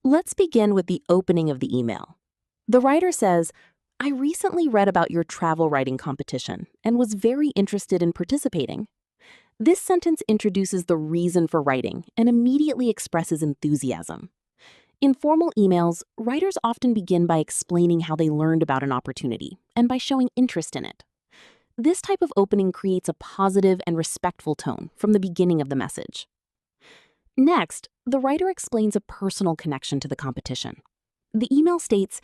Let's begin with the opening of the email. The writer says, I recently read about your travel writing competition and was very interested in participating. This sentence introduces the reason for writing and immediately expresses enthusiasm. In formal emails, writers often begin by explaining how they learned about an opportunity and by showing interest in it. This type of opening creates a positive and respectful tone from the beginning of the message. Next, the writer explains a personal connection to the competition. The email states,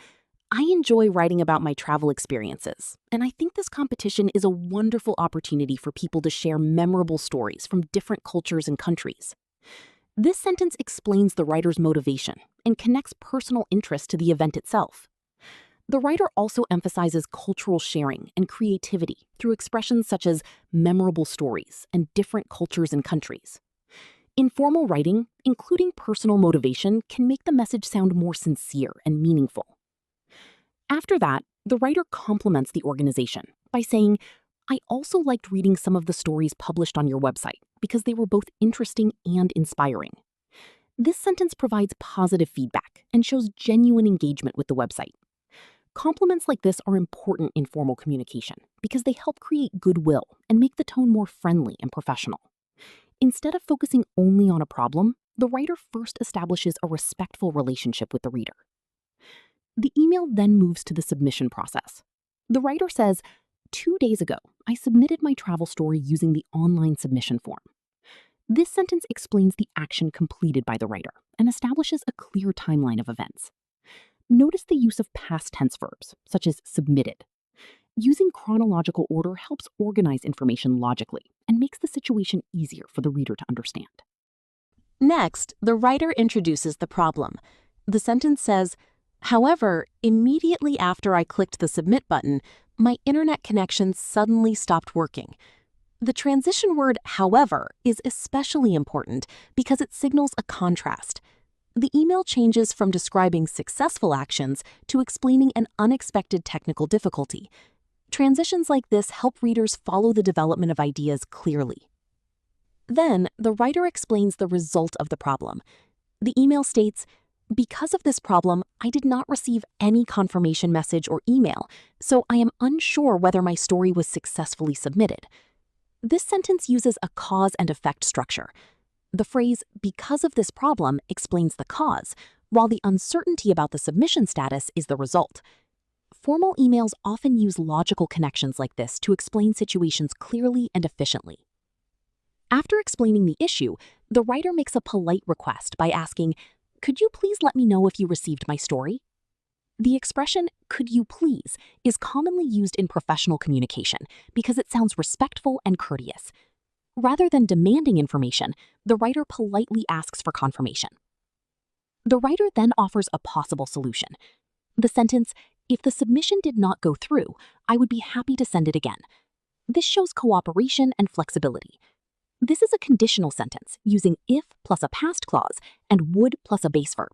I enjoy writing about my travel experiences, and I think this competition is a wonderful opportunity for people to share memorable stories from different cultures and countries. This sentence explains the writer's motivation and connects personal interest to the event itself. The writer also emphasizes cultural sharing and creativity through expressions such as memorable stories and different cultures and countries. Informal writing, including personal motivation, can make the message sound more sincere and meaningful. After that, the writer compliments the organization by saying, I also liked reading some of the stories published on your website because they were both interesting and inspiring. This sentence provides positive feedback and shows genuine engagement with the website. Compliments like this are important in formal communication because they help create goodwill and make the tone more friendly and professional. Instead of focusing only on a problem, the writer first establishes a respectful relationship with the reader. The email then moves to the submission process. The writer says, 2 days ago, I submitted my travel story using the online submission form. This sentence explains the action completed by the writer and establishes a clear timeline of events. Notice the use of past tense verbs, such as submitted. Using chronological order helps organize information logically and makes the situation easier for the reader to understand. Next, the writer introduces the problem. The sentence says, however, immediately after I clicked the submit button, my internet connection suddenly stopped working. The transition word, however, is especially important because it signals a contrast. The email changes from describing successful actions to explaining an unexpected technical difficulty. Transitions like this help readers follow the development of ideas clearly. Then, the writer explains the result of the problem. The email states, because of this problem, I did not receive any confirmation message or email, so I am unsure whether my story was successfully submitted. This sentence uses a cause and effect structure. The phrase, because of this problem, explains the cause, while the uncertainty about the submission status is the result. Formal emails often use logical connections like this to explain situations clearly and efficiently. After explaining the issue, the writer makes a polite request by asking, could you please let me know if you received my story? The expression, could you please, is commonly used in professional communication because it sounds respectful and courteous. Rather than demanding information, the writer politely asks for confirmation. The writer then offers a possible solution. The sentence, if the submission did not go through, I would be happy to send it again. This shows cooperation and flexibility. This is a conditional sentence using if plus a past clause and would plus a base verb.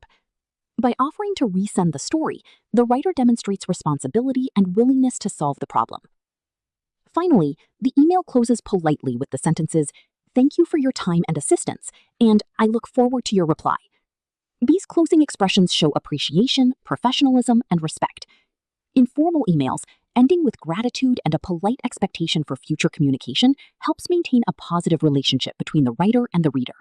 By offering to resend the story, the writer demonstrates responsibility and willingness to solve the problem. Finally, the email closes politely with the sentences, thank you for your time and assistance, and I look forward to your reply. These closing expressions show appreciation, professionalism, and respect. In formal emails, ending with gratitude and a polite expectation for future communication helps maintain a positive relationship between the writer and the reader.